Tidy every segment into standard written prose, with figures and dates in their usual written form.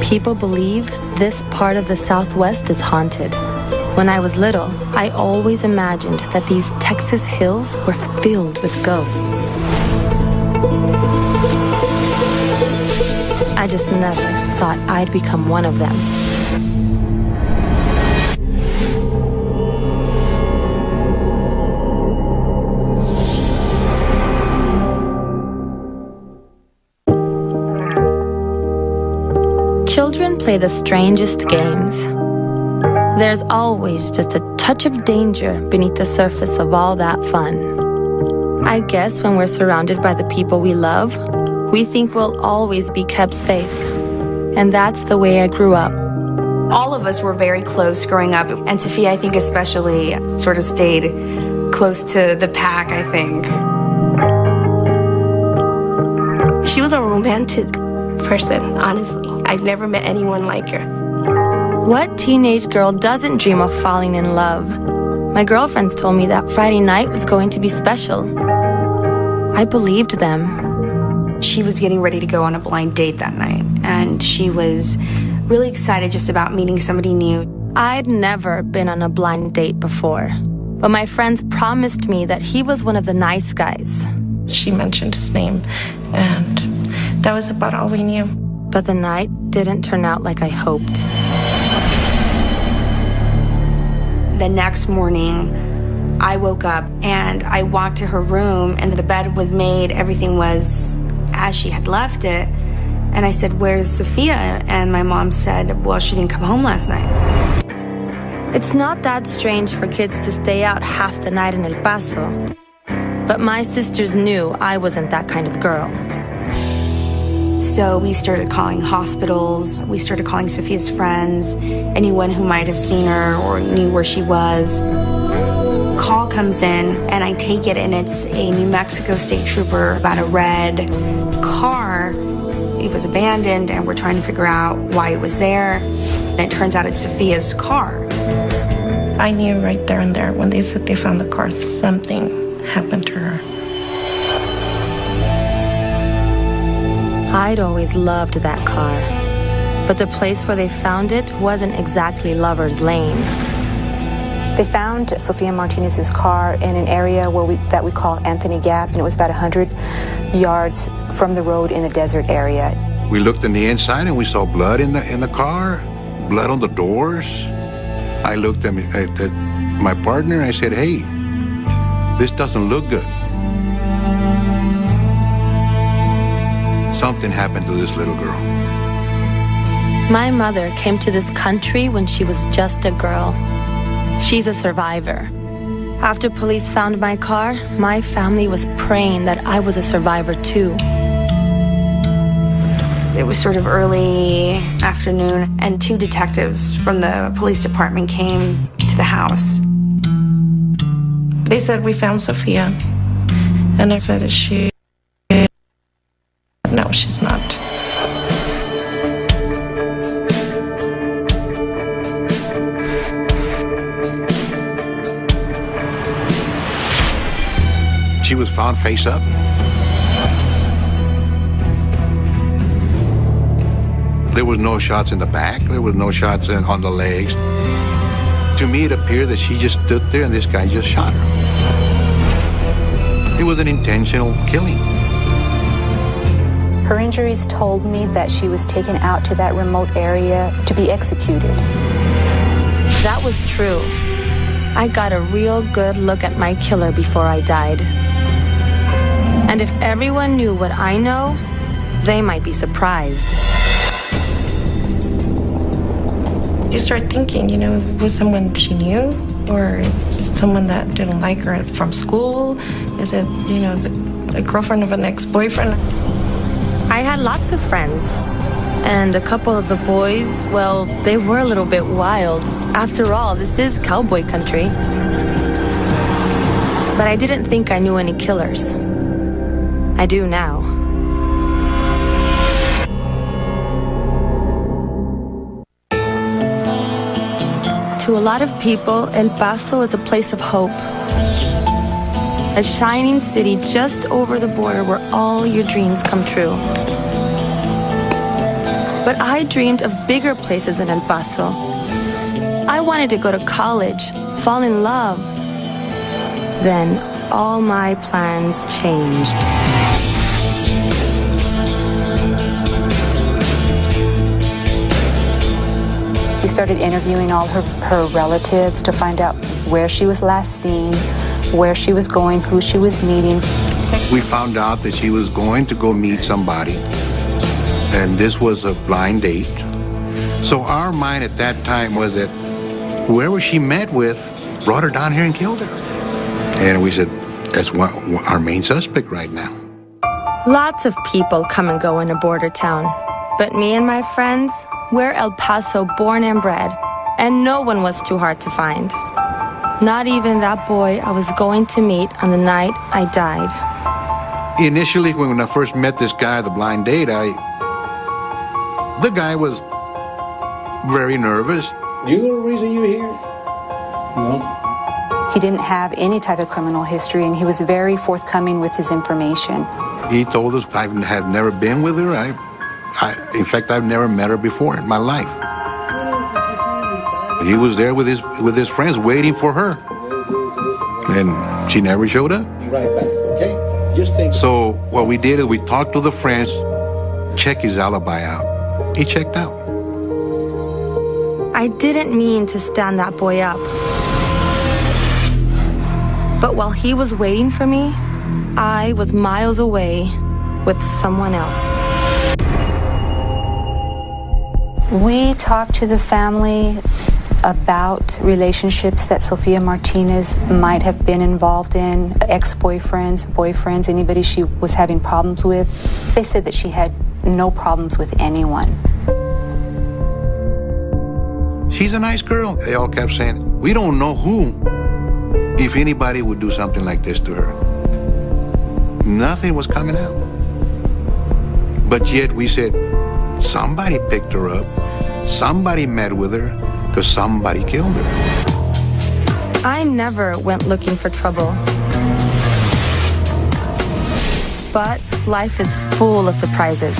People believe this part of the Southwest is haunted. When I was little, I always imagined that these Texas hills were filled with ghosts. I just never thought I'd become one of them. Children play the strangest games. There's always just a touch of danger beneath the surface of all that fun. I guess when we're surrounded by the people we love, we think we'll always be kept safe. And that's the way I grew up. All of us were very close growing up, and Sophia, I think especially, sort of stayed close to the pack, I think. She was a romantic person, honestly. I've never met anyone like her. What teenage girl doesn't dream of falling in love? My girlfriends told me that Friday night was going to be special. I believed them. She was getting ready to go on a blind date that night, and she was really excited just about meeting somebody new. I'd never been on a blind date before, but my friends promised me that he was one of the nice guys. She mentioned his name, and that was about all we knew. But the night didn't turn out like I hoped. The next morning, I woke up and I walked to her room, and the bed was made, everything was as she had left it. And I said, "Where's Sophia?" And my mom said, "Well, she didn't come home last night." It's not that strange for kids to stay out half the night in El Paso. But my sisters knew I wasn't that kind of girl. So we started calling hospitals, we started calling Sophia's friends, anyone who might have seen her or knew where she was. Call comes in, and I take it, and it's a New Mexico state trooper about a red car. It was abandoned, and we're trying to figure out why it was there. And it turns out it's Sophia's car. I knew right there and there when they said they found the car, something happened to her. I'd always loved that car, but the place where they found it wasn't exactly Lover's Lane. They found Sofia Martinez's car in an area that we call Anthony Gap, and it was about 100 yards from the road in the desert area. We looked in the inside and we saw blood in the car, blood on the doors. I looked at my partner and I said, "Hey, this doesn't look good. Something happened to this little girl." My mother came to this country when she was just a girl. She's a survivor. After police found my car, my family was praying that I was a survivor too. It was sort of early afternoon, and 2 detectives from the police department came to the house. They said, "We found Sophia." And I said, "Is she?" No, she's not. She was found face up. There was no shots in the back. There was no shots on the legs. To me, it appeared that she just stood there and this guy just shot her. It was an intentional killing. Her injuries told me that she was taken out to that remote area to be executed. That was true. I got a real good look at my killer before I died. And if everyone knew what I know, they might be surprised. You start thinking, was someone she knew? Or someone that didn't like her from school? Is it, a girlfriend of an ex-boyfriend? I had lots of friends. And a couple of the boys, well, they were a little bit wild. After all, this is cowboy country. But I didn't think I knew any killers. I do now. To a lot of people, El Paso is a place of hope. A shining city just over the border where all your dreams come true. But I dreamed of bigger places in El Paso. I wanted to go to college, fall in love. Then all my plans changed. We started interviewing all her relatives to find out where she was last seen, where she was going, who she was meeting. We found out that she was going to go meet somebody, and this was a blind date. So our mind at that time was that whoever she met with brought her down here and killed her. And we said, that's our main suspect right now. Lots of people come and go in a border town. But me and my friends, we're El Paso born and bred, and no one was too hard to find. Not even that boy I was going to meet on the night I died. Initially, when I first met this guy, the blind date, the guy was very nervous. Do you know the reason you're here? No. He didn't have any type of criminal history, and he was very forthcoming with his information. He told us I have never been with her. In fact, I've never met her before in my life. He was there with his friends waiting for her, and she never showed up. Be right back, okay? Just think. So what we did is we talked to the friends, check his alibi out. He checked out. I didn't mean to stand that boy up. But while he was waiting for me, I was miles away with someone else. We talked to the family about relationships that Sofia Martinez might have been involved in, ex-boyfriends, boyfriends, anybody she was having problems with. They said that she had no problems with anyone. She's a nice girl. They all kept saying, we don't know who, if anybody would do something like this to her. Nothing was coming out. But yet we said, somebody picked her up, somebody met with her, because somebody killed her. I never went looking for trouble. But life is full of surprises.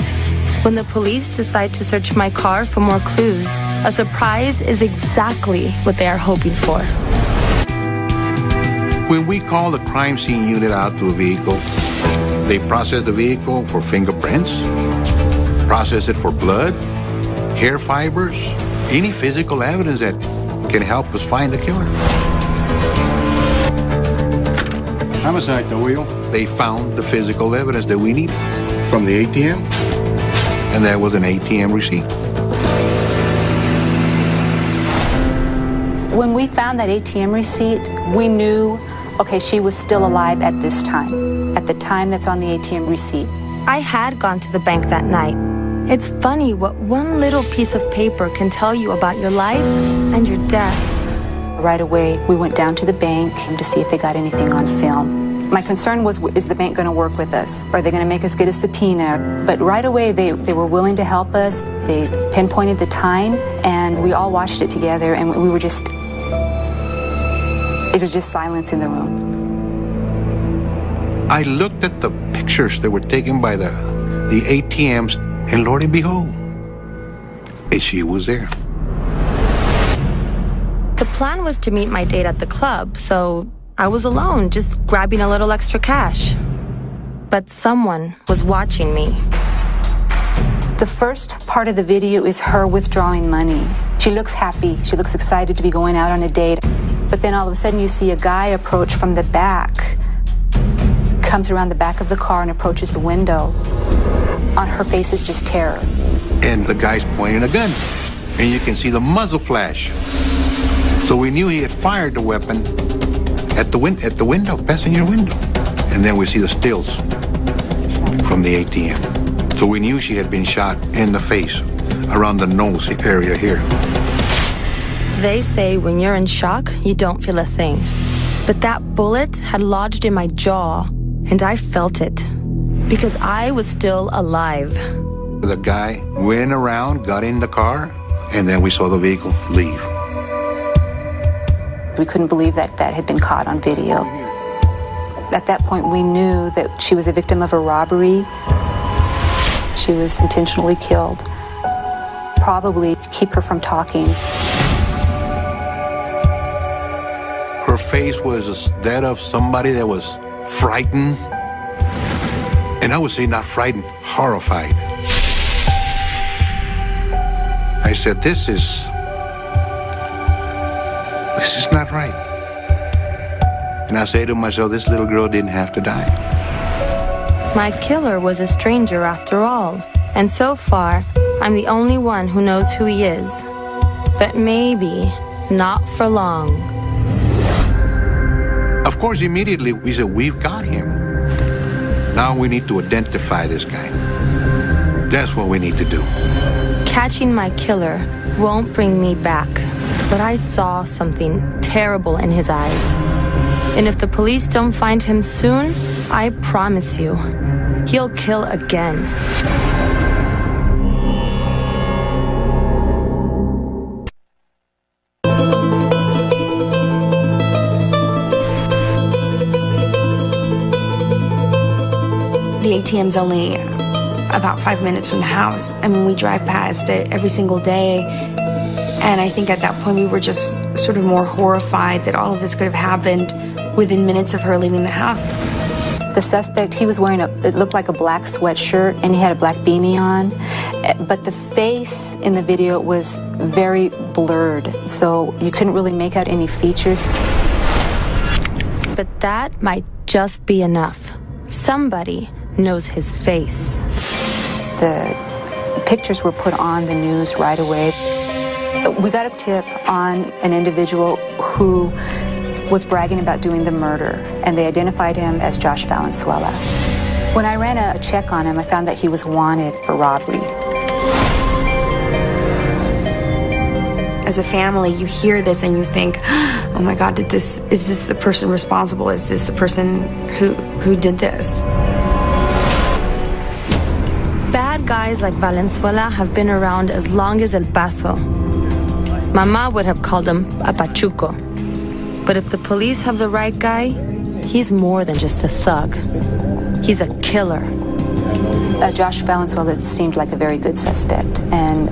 When the police decide to search my car for more clues, a surprise is exactly what they are hoping for. When we call the crime scene unit out to a vehicle, they process the vehicle for fingerprints, process it for blood, hair fibers, any physical evidence that can help us find the killer. Homicide, the wheel. They found the physical evidence that we needed from the ATM, and that was an ATM receipt. When we found that ATM receipt, we knew, okay, she was still alive at this time, at the time that's on the ATM receipt. I had gone to the bank that night. It's funny what one little piece of paper can tell you about your life and your death. Right away, we went down to the bank to see if they got anything on film. My concern was, is the bank going to work with us? Are they going to make us get a subpoena? But right away, they were willing to help us. They pinpointed the time, and we all watched it together, and we were just... It was just silence in the room. I looked at the pictures that were taken by the ATMs, and Lord and behold, she was there. The plan was to meet my date at the club, so I was alone, just grabbing a little extra cash. But someone was watching me. The first part of the video is her withdrawing money. She looks happy. She looks excited to be going out on a date. But then all of a sudden you see a guy approach from the back, comes around the back of the car and approaches the window. On her face is just terror. And the guy's pointing a gun, and you can see the muzzle flash. So we knew he had fired the weapon at the window, passenger window. And then we see the stills from the ATM. So we knew she had been shot in the face, around the nose area here. They say when you're in shock, you don't feel a thing. But that bullet had lodged in my jaw, and I felt it, because I was still alive. The guy went around, got in the car, and then we saw the vehicle leave. We couldn't believe that that had been caught on video. At that point, we knew that she was a victim of a robbery. She was intentionally killed. probably to keep her from talking. Her face was that of somebody that was frightened. And I would say not frightened, horrified. I said, this is not right. And I say to myself, this little girl didn't have to die. My killer was a stranger after all, and so far, I'm the only one who knows who he is. But maybe not for long. Of course, immediately we said, we've got him. Now we need to identify this guy. That's what we need to do. Catching my killer won't bring me back, but I saw something terrible in his eyes. And if the police don't find him soon, I promise you, he'll kill again. The ATM's only about 5 minutes from the house. I mean, we drive past it every single day. And I think at that point we were just sort of more horrified that all of this could have happened within minutes of her leaving the house. The suspect, he was wearing it looked like a black sweatshirt, and he had a black beanie on. But the face in the video was very blurred, so you couldn't really make out any features. But that might just be enough. Somebody knows his face. The pictures were put on the news right away. We got a tip on an individual who was bragging about doing the murder, and they identified him as Josh Valenzuela. When I ran a check on him, I found that he was wanted for robbery. As a family, you hear this and you think, oh my God, is this the person responsible? Is this the person who did this? Bad guys like Valenzuela have been around as long as El Paso. Mama would have called him a pachuco. But if the police have the right guy, he's more than just a thug. He's a killer. Josh Valenzuela seemed like a very good suspect. And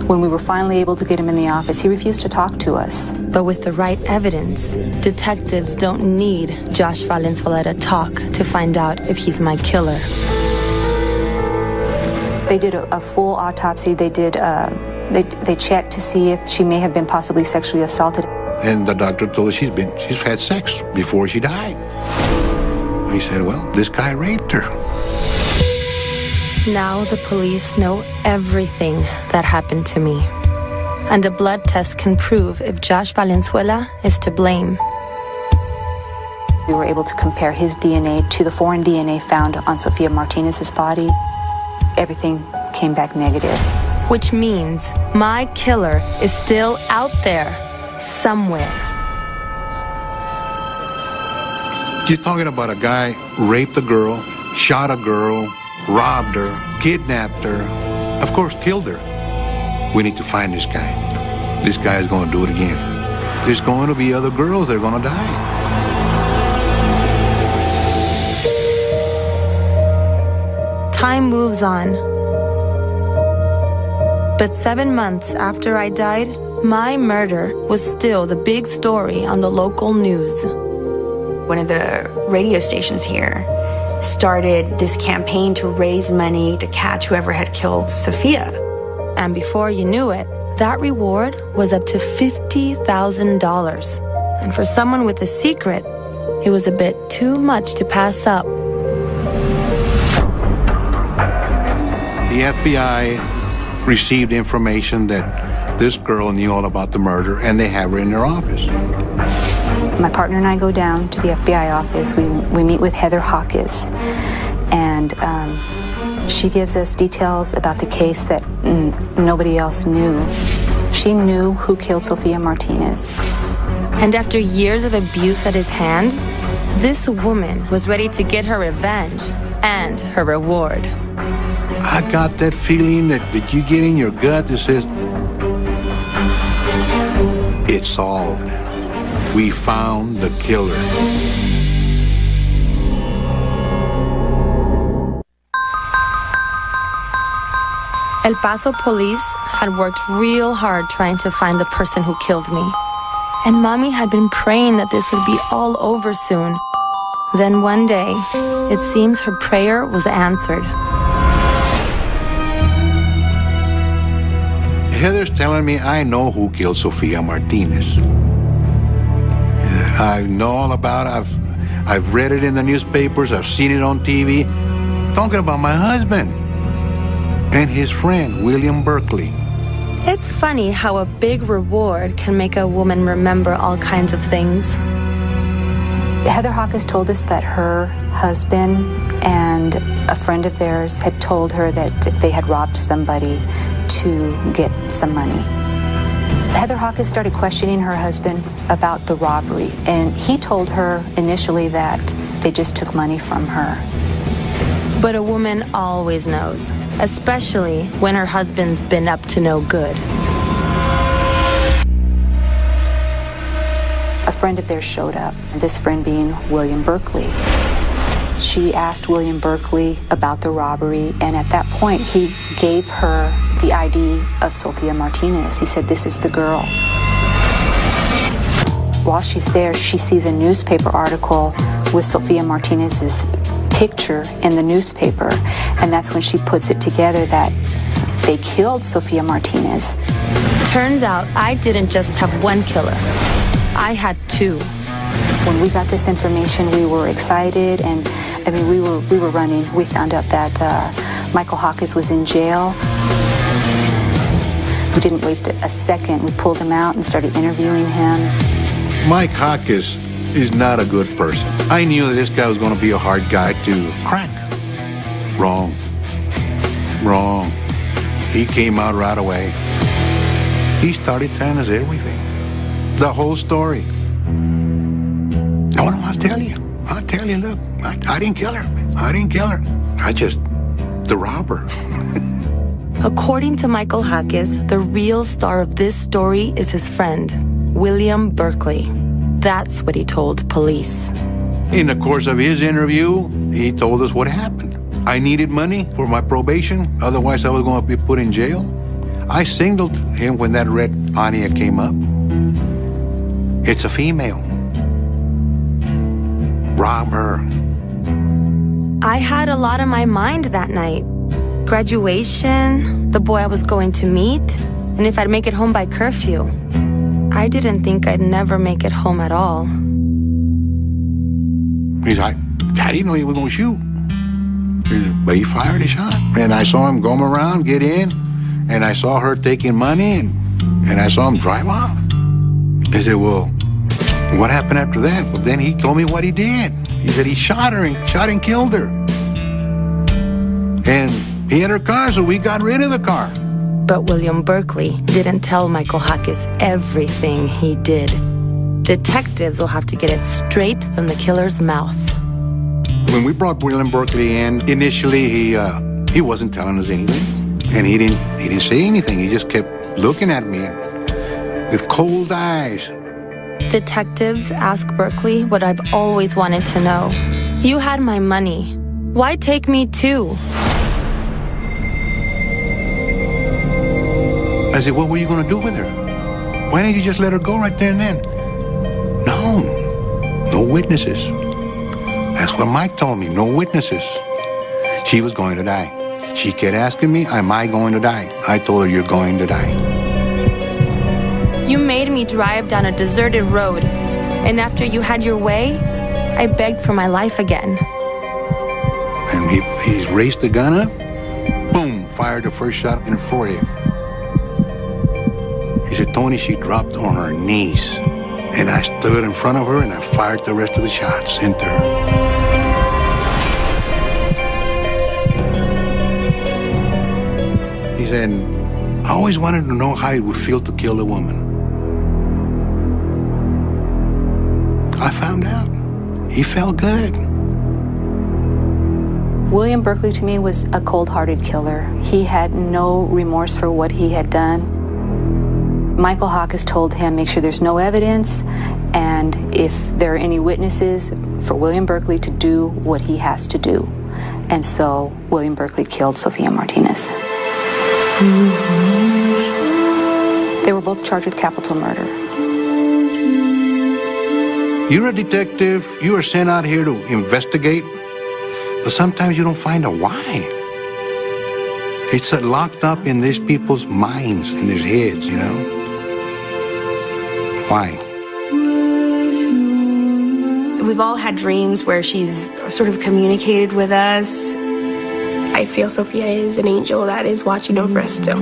when we were finally able to get him in the office, he refused to talk to us. But with the right evidence, detectives don't need Josh Valenzuela to talk to find out if he's my killer. They did a full autopsy. They checked to see if she may have been possibly sexually assaulted. And the doctor told her she's had sex before she died. He said, well, this guy raped her. Now the police know everything that happened to me. And a blood test can prove if Josh Valenzuela is to blame. We were able to compare his DNA to the foreign DNA found on Sofia Martinez's body. Everything came back negative. Which means my killer is still out there, somewhere. You're talking about a guy raped a girl, shot a girl, robbed her, kidnapped her, of course, killed her. We need to find this guy. This guy is going to do it again. There's going to be other girls that are going to die. Time moves on. But 7 months after I died, my murder was still the big story on the local news. One of the radio stations here started this campaign to raise money to catch whoever had killed Sofia. And before you knew it, that reward was up to $50,000. And for someone with a secret, it was a bit too much to pass up. The FBI received information that this girl knew all about the murder, and they have her in their office. My partner and I go down to the FBI office. We meet with Heather Hawkes, and she gives us details about the case that nobody else knew. She knew who killed Sofia Martinez. And after years of abuse at his hand, this woman was ready to get her revenge and her reward. I got that feeling that you get in your gut that says, it's solved. We found the killer. El Paso police had worked real hard trying to find the person who killed me. And Mommy had been praying that this would be all over soon. Then one day, it seems her prayer was answered. Heather's telling me I know who killed Sofia Martinez. I know all about it. I've read it in the newspapers. I've seen it on TV. Talking about my husband and his friend, William Berkeley. It's funny how a big reward can make a woman remember all kinds of things. Heather Hawkins told us that her husband and a friend of theirs had told her that they had robbed somebody to get some money. Heather Hawkins started questioning her husband about the robbery, and he told her initially that they just took money from her. But a woman always knows, especially when her husband's been up to no good. A friend of theirs showed up, this friend being William Berkeley. She asked William Berkeley about the robbery, and at that point, he gave her the ID of Sofia Martinez. He said, "This is the girl." While she's there, she sees a newspaper article with Sofia Martinez's picture in the newspaper, and that's when she puts it together that they killed Sofia Martinez. Turns out I didn't just have one killer. I had two. When we got this information, we were excited, and I mean, we were running. We found out that Michael Hawkins was in jail. We didn't waste a second. We pulled him out and started interviewing him. Mike Hawkins is not a good person. I knew that this guy was going to be a hard guy to crack. Wrong. Wrong. He came out right away. He started telling us everything. The whole story. I want to tell you. I'll tell you, look, I didn't kill her. I didn't kill her. I just, the robber. According to Michael Hawkins, the real star of this story is his friend, William Berkeley. That's what he told police. In the course of his interview, he told us what happened. I needed money for my probation, otherwise I was going to be put in jail. I signaled him when that red Pontiac came up. It's a female. Rob her. I had a lot on my mind that night. Graduation, the boy I was going to meet, and if I'd make it home by curfew. I didn't think I'd never make it home at all. He's like, I didn't know he was going to shoot. But he fired a shot. And I saw him go around, get in, and I saw her taking money, and I saw him drive off. I said, well, what happened after that? Well, then he told me what he did. He said he shot her and killed her. And he had her car, so we got rid of the car. But William Berkeley didn't tell Michael Hawkins everything he did. Detectives will have to get it straight from the killer's mouth. When we brought William Berkeley in, initially he wasn't telling us anything, and he didn't say anything. He just kept looking at me with cold eyes. Detectives ask Berkeley what I've always wanted to know. You had my money. Why take me too? I said, what were you going to do with her? Why didn't you just let her go right there and then? No witnesses. That's what Mike told me, no witnesses. She was going to die. She kept asking me, am I going to die? I told her, you're going to die. You made me drive down a deserted road, and after you had your way, I begged for my life again. And he raised the gun up, boom, fired the first shot in the forehead. He said, Tony, she dropped on her knees. And I stood in front of her and I fired the rest of the shots into her. He said, I always wanted to know how it would feel to kill a woman. I found out. He felt good. William Berkeley, to me, was a cold-hearted killer. He had no remorse for what he had done. Michael Hawkins told him, make sure there's no evidence, and if there are any witnesses, for William Berkeley to do what he has to do. And so William Berkeley killed Sofia Martinez. were both charged with capital murder. You're a detective, you are sent out here to investigate, but sometimes you don't find a why. It's locked up in these people's minds, in their heads, you know? Why? We've all had dreams where she's sort of communicated with us. I feel Sophia is an angel that is watching over us still.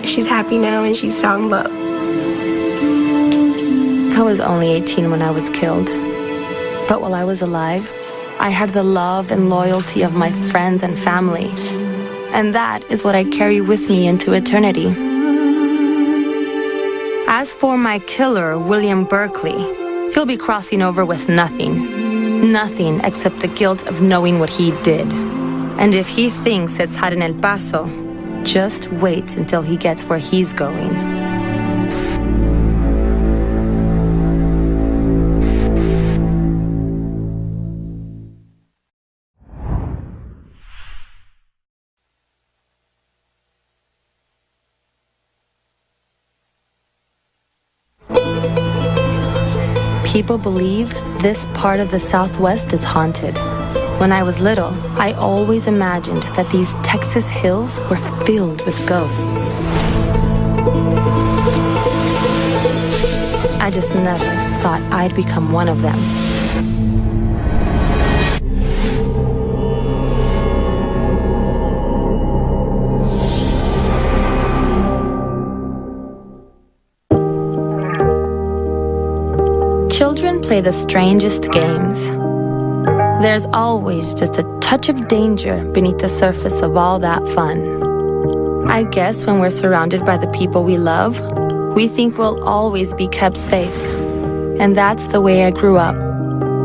She's happy now and she's found love. I was only 18 when I was killed. But while I was alive, I had the love and loyalty of my friends and family. And that is what I carry with me into eternity. As for my killer, William Berkeley, he'll be crossing over with nothing. Nothing except the guilt of knowing what he did. And if he thinks it's hot in El Paso, just wait until he gets where he's going. People believe this part of the Southwest is haunted. When I was little, I always imagined that these Texas hills were filled with ghosts. I just never thought I'd become one of them. Children play the strangest games. There's always just a touch of danger beneath the surface of all that fun. I guess when we're surrounded by the people we love, we think we'll always be kept safe. And that's the way I grew up.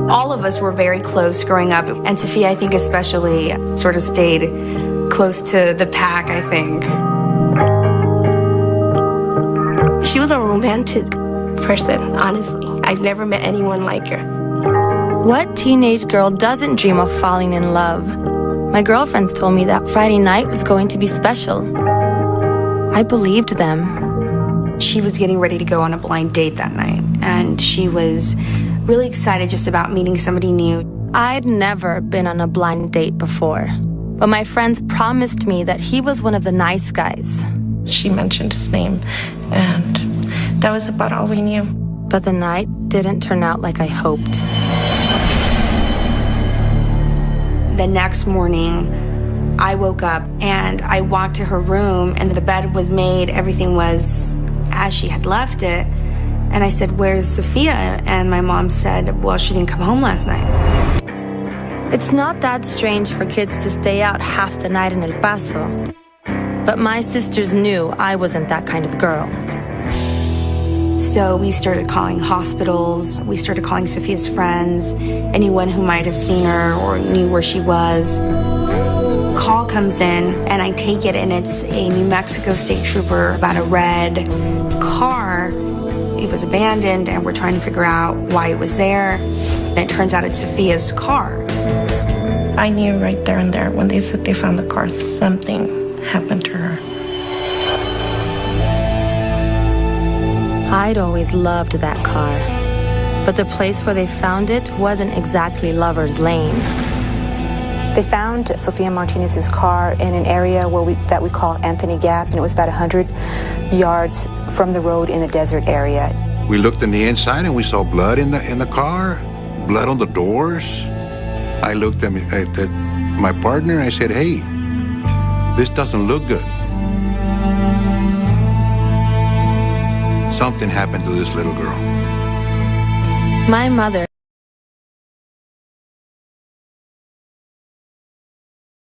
All of us were very close growing up, and Sophia, I think especially, sort of stayed close to the pack, I think. She was a romantic person, honestly. I've never met anyone like her. What teenage girl doesn't dream of falling in love? My girlfriends told me that Friday night was going to be special. I believed them. She was getting ready to go on a blind date that night, and she was really excited just about meeting somebody new. I'd never been on a blind date before, but my friends promised me that he was one of the nice guys. She mentioned his name, and that was about all we knew. But the night didn't turn out like I hoped. The next morning, I woke up and I walked to her room, and the bed was made, everything was as she had left it. And I said, "Where's Sophia?" And my mom said, "Well, she didn't come home last night." It's not that strange for kids to stay out half the night in El Paso. But my sisters knew I wasn't that kind of girl. So we started calling hospitals, we started calling Sophia's friends, anyone who might have seen her or knew where she was. Call comes in, and I take it, and it's a New Mexico state trooper about a red car. It was abandoned, and we're trying to figure out why it was there. And it turns out it's Sophia's car. I knew right there and there when they said they found the car, something happened to her. I'd always loved that car, but the place where they found it wasn't exactly Lover's Lane. They found Sophia Martinez's car in an area that we call Anthony Gap, and it was about 100 yards from the road in the desert area. We looked in the inside and we saw blood in the car, blood on the doors. I looked at my partner and I said, "Hey, this doesn't look good. Something happened to this little girl." My mother